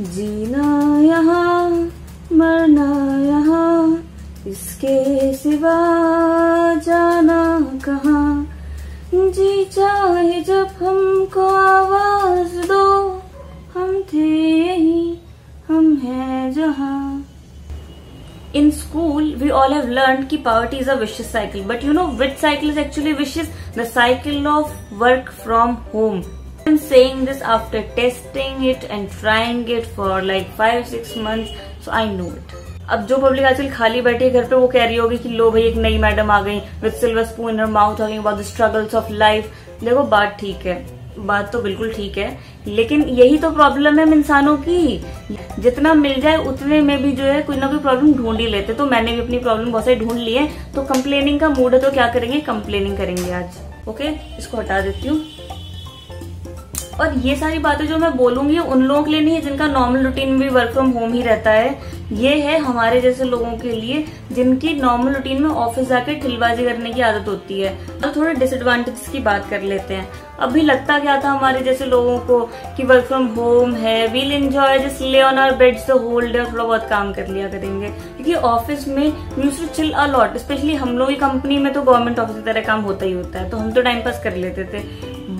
जीना यहाँ मरना यहाँ, इसके सिवा जाना कहाँ। जी चाहे जब हमको आवाज दो, हम थे यहीं, हम हैं जहाँ। In school, we all have learned कि poverty is a vicious cycle. But you know which cycle is actually vicious? The cycle of work from home. I'm saying this after testing it and trying it for like 5-6 months, so I know it. अब जो public आजकल खाली बैठी है घर पे, वो कह रही होगी कि लो भाई एक नई मैडम आ गई with silver spoon in her mouth talking about the struggles of life. देखो बात ठीक है, बात तो बिल्कुल ठीक है, लेकिन यही तो प्रॉब्लम है इंसानों की, जितना मिल जाए उतने में भी जो है कोई ना कोई प्रॉब्लम ढूंढ ही लेते। तो मैंने भी अपनी प्रॉब्लम बहुत सारी ढूंढ ली है, तो कंप्लेनिंग का मूड है तो क्या करेंगे, कंप्लेनिंग करेंगे आज। ओके, इसको हटा देती हूँ। और ये सारी बातें जो मैं बोलूंगी उन लोगों के लिए नहीं है जिनका नॉर्मल रूटीन में भी वर्क फ्रॉम होम ही रहता है। ये है हमारे जैसे लोगों के लिए जिनकी नॉर्मल रूटीन में ऑफिस जाके ठिलबाजी करने की आदत होती है। तो थोड़े डिसएडवांटेज की बात कर लेते हैं। अभी लगता क्या था हमारे जैसे लोगों को कि वर्क फ्रॉम होम है, we'll enjoy just lay on our beds the whole day, थोड़ा बहुत काम कर लिया करेंगे, क्योंकि ऑफिस में we used to chill a lot. Specially हम लोग की कंपनी में तो गवर्नमेंट ऑफिस की तरह काम होता ही होता है, तो हम तो टाइम पास कर लेते थे।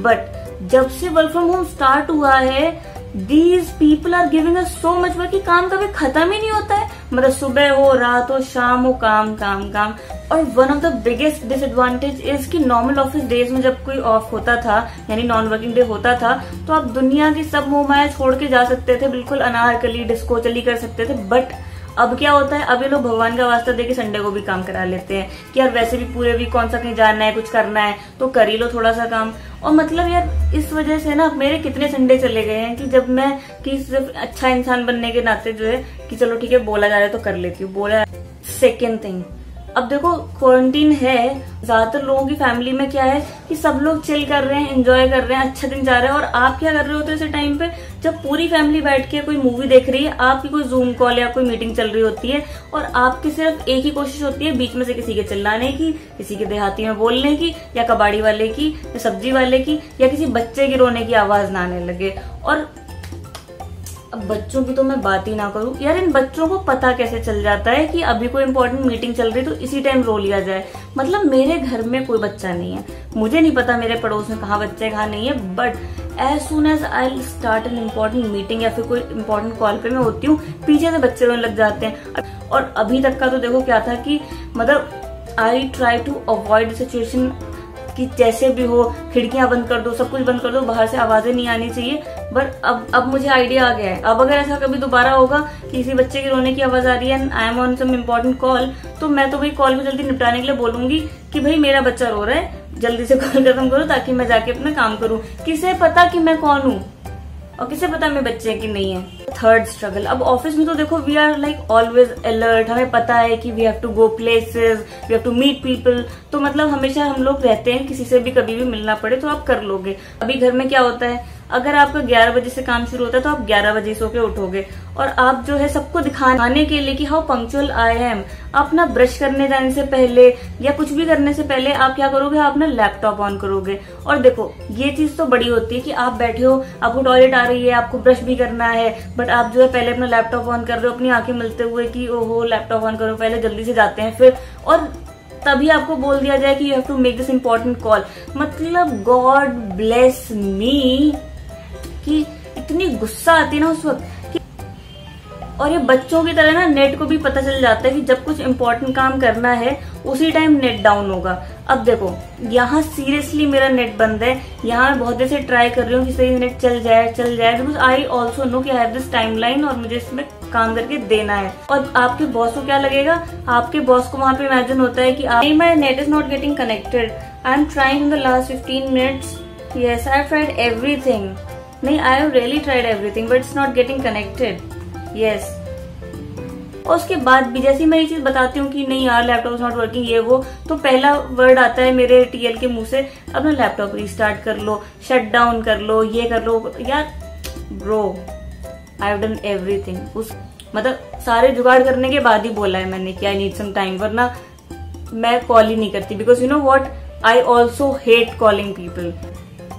बट जब से वर्क फ्रॉम होम स्टार्ट हुआ है, these people are giving us so much work कि काम कभी खत्म ही नहीं होता है। मतलब सुबह हो, रात हो, शाम हो, काम काम काम। और one of the biggest disadvantage is कि नॉर्मल ऑफिस डेज में जब कोई ऑफ होता था, यानी नॉन वर्किंग डे होता था, तो आप दुनिया की सब मोह माया छोड़ के जा सकते थे, बिल्कुल अनारकली डिस्को चली कर सकते थे। बट अब क्या होता है, अब ये लोग भगवान का वास्ता देके संडे को भी काम करा लेते हैं कि यार वैसे भी पूरे वीक कौन सा कहीं जाना है, कुछ करना है तो कर ही लो थोड़ा सा काम। और मतलब यार इस वजह से ना मेरे कितने संडे चले गए हैं कि जब मैं कि सिर्फ अच्छा इंसान बनने के नाते जो है कि चलो ठीक है बोला जा रहा है तो कर लेती हूँ, बोला। सेकेंड थिंग, अब देखो क्वारंटीन है, ज्यादातर लोगों की फैमिली में क्या है कि सब लोग चिल कर रहे हैं, एंजॉय कर रहे हैं, अच्छा दिन जा रहा है। और आप क्या कर रहे होते हो ऐसे टाइम पे, जब पूरी फैमिली बैठ के कोई मूवी देख रही है, आपकी कोई जूम कॉल या कोई मीटिंग चल रही होती है, और आपकी सिर्फ एक ही कोशिश होती है बीच में से किसी के चिल्लाने की, किसी के देहाती में बोलने की, या कबाड़ी वाले की, या सब्जी वाले की, या किसी बच्चे की रोने की आवाज ना आने लगे। और अब बच्चों की तो मैं बात ही ना करूं यार, इन बच्चों को पता कैसे चल जाता है कि अभी कोई इंपॉर्टेंट मीटिंग चल रही तो इसी टाइम रो लिया जाए। मतलब मेरे घर में कोई बच्चा नहीं है, मुझे नहीं पता मेरे पड़ोस में कहाँ बच्चे कहाँ नहीं है, but as soon as I start an important meeting या फिर कोई इम्पोर्टेंट कॉल पे मैं होती हूँ, पीछे से बच्चे रोने लग जाते हैं। और अभी तक का तो देखो क्या था कि मतलब I try to avoid situation कि जैसे भी हो खिड़कियां बंद कर दो, सब कुछ बंद कर दो, बाहर से आवाजें नहीं आनी चाहिए। बट अब मुझे आइडिया आ गया है, अब अगर ऐसा कभी दोबारा होगा कि किसी बच्चे की रोने की आवाज आ रही है, I am on some important call, तो मैं तो भाई कॉल को जल्दी निपटाने के लिए बोलूंगी कि भाई मेरा बच्चा रो रहा है, जल्दी से कॉल खत्म करो ताकि मैं जाके अपना काम करूं। किसे पता कि मैं कौन हूं और किसे पता मैं बच्चे की नहीं है। थर्ड स्ट्रगल, अब ऑफिस में तो देखो we are like always alert, हमें पता है कि we have to go places, we have to meet people, तो मतलब हमेशा हम लोग रहते हैं, किसी से भी कभी भी मिलना पड़े तो आप कर लोगे। अभी घर में क्या होता है, अगर आपका 11 बजे से काम शुरू होता है तो आप 11 बजे सो के उठोगे, और आप जो है सबको दिखाने के लिए कि हाउ पंक्चुअल आई एम, आप ना ब्रश करने जाने से पहले या कुछ भी करने से पहले आप क्या करोगे, आप अपना लैपटॉप ऑन करोगे। और देखो ये चीज तो बड़ी होती है कि आप बैठे हो, आपको टॉयलेट आ रही है, आपको ब्रश भी करना है, बट आप जो है पहले अपना लैपटॉप ऑन कर रहे हो, अपनी आंखें मिलते हुए कि ओहो लैपटॉप ऑन करो, पहले जल्दी से जाते हैं फिर, और तभी आपको बोल दिया जाए कि you have to make this important call. मतलब गॉड ब्लेस मी कि इतनी गुस्सा आती है ना उस वक्त। और ये बच्चों की तरह ना नेट को भी पता चल जाता है कि जब कुछ इम्पोर्टेंट काम करना है उसी टाइम नेट डाउन होगा। अब देखो यहाँ सीरियसली मेरा नेट बंद है, यहाँ मैं बहुत देर से ट्राई कर रही हूँ कि सही नेट चल जाए बिकॉज आई ऑल्सो नो कि आई हैव दिस टाइमलाइन और मुझे इसमें काम करके देना है। और आपके बॉस को क्या लगेगा, आपके बॉस को वहां पे इमेजिन होता है कि my net is not getting connected, I am trying in the last 15 minutes, yes I have tried everything, नहीं I have really tried everything but it's not getting connected, yes. और उसके बाद भी जैसे मैं ये चीज बताती हूँ कि नहीं यार लैपटॉप इज नॉट वर्किंग ये वो, तो पहला वर्ड आता है मेरे टीएल के मुंह से, अपना लैपटॉप रिस्टार्ट कर लो, शट डाउन कर लो, ये कर लो। यार bro I have done everything, उस मतलब सारे जुगाड़ करने के बाद ही बोला है मैंने कि आई नीड सम टाइम, वरना मैं कॉल ही नहीं करती because you know what, I also hate calling people.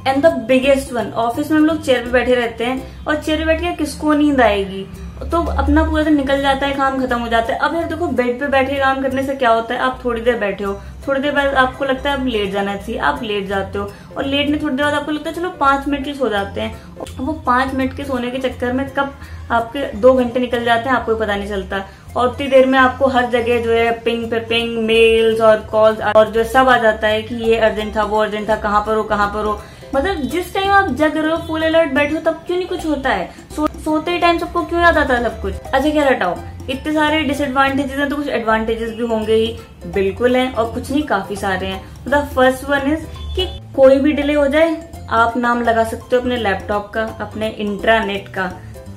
And the biggest one, office में हम लोग चेयर पे बैठे रहते हैं और चेयर पे बैठ के किसको नींद आएगी, तो अपना पूरा दिन निकल जाता है, काम खत्म हो जाता है। अब यार देखो, बेड पे बैठे काम करने से क्या होता है, आप थोड़ी देर बैठे हो, थोड़ी देर बाद आपको लगता है अब लेट जाना चाहिए, आप लेट जाते हो, और लेटने थोड़ी देर बाद आपको लगता है चलो 5 मिनट के सो जाते हैं। वो 5 मिनट के सोने के चक्कर में कब आपके 2 घंटे निकल जाते हैं आपको पता नहीं चलता, और उतनी देर में आपको हर जगह जो है पिंग पे पिंग, मेल्स और कॉल्स और जो सब आ जाता है कि ये अर्जेंट था, वो अर्जेंट था, कहाँ पर हो। मतलब जिस टाइम आप जग रहे हो, फुल अलर्ट बैठे हो, तब क्यों नहीं कुछ होता है, सोते ही टाइम सबको क्यों याद आता है सब कुछ। अच्छा क्या हटाओ, इतने सारे डिसएडवांटेजेस हैं तो कुछ एडवांटेजेस भी होंगे ही, बिल्कुल हैं, और कुछ नहीं काफी सारे हैं। द फर्स्ट वन इज कि कोई भी डिले हो जाए आप नाम लगा सकते हो अपने लैपटॉप का, अपने इंट्रानेट का,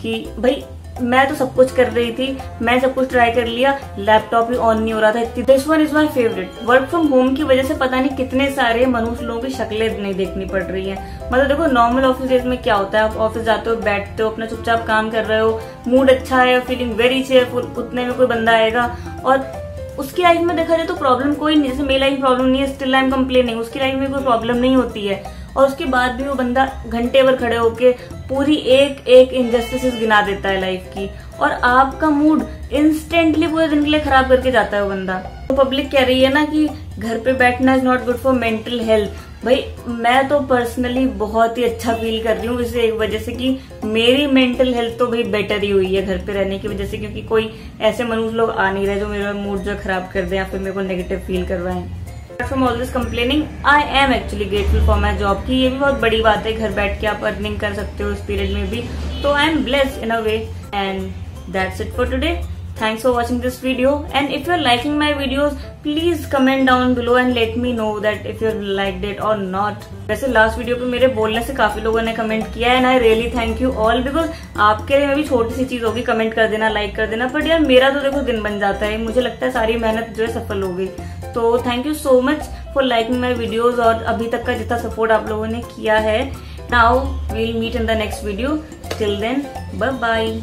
कि भाई मैं तो सब कुछ कर रही थी, मैं सब कुछ ट्राई कर लिया, लैपटॉप ही ऑन नहीं हो रहा था। This one is my favourite. Work from home की वजह से पता नहीं कितने सारे मनुष्य लोगों की शक्लें नहीं देखनी पड़ रही हैं। मतलब देखो, नॉर्मल ऑफिस डेज में क्या होता है, आप ऑफिस जाते हो, बैठते हो, अपना चुपचाप काम कर रहे हो, मूड अच्छा है, फीलिंग वेरी चेयरफुल, उतने में कोई बंदा आएगा और उसकी लाइफ में देखा जाए तो प्रॉब्लम कोई नहीं, जैसे मेरी लाइफ प्रॉब्लम नहीं है, स्टिल आई एम कंप्लेनिंग, उसकी लाइफ में कोई प्रॉब्लम नहीं होती है, और उसके बाद भी वो बंदा घंटे भर खड़े होके पूरी एक एक इनजस्टिस गिना देता है लाइफ की, और आपका मूड इंस्टेंटली पूरे दिन के लिए खराब करके जाता है वो बंदा। तो पब्लिक कह रही है ना कि घर पे बैठना is not good for mental health. भाई मैं तो पर्सनली बहुत ही अच्छा फील कर रही हूँ इसे एक वजह से कि मेरी मेंटल हेल्थ तो भाई बेटर ही हुई है घर पे रहने की वजह से, क्योंकि कोई ऐसे मनुष्य लोग आ नहीं रहे जो मेरा मूड जो खराब कर दे या फिर मेरे को नेगेटिव फील करवाएं। From all this complaining, I am actually grateful for my job की ये भी बहुत बड़ी बात है, घर बैठ के आप अर्निंग कर सकते हो इस पीरियड में भी, तो I am blessed in a way। And that's it for today. Thanks for watching this video, and if you're liking my videos, please comment down below and let me know that if you liked it or not। वैसे last video पे मेरे बोलने से काफी लोगों ने comment किया है, and I really thank you all, because आपके लिए भी छोटी सी चीज होगी, कमेंट कर देना, लाइक कर देना, बट यार मेरा तो देखो दिन बन जाता है, मुझे लगता है सारी मेहनत जो है सफल हो गई। तो thank you so much for liking my videos, और अभी तक का जितना सपोर्ट आप लोगों ने किया है। Now we'll meet in the next video, till then bye bye.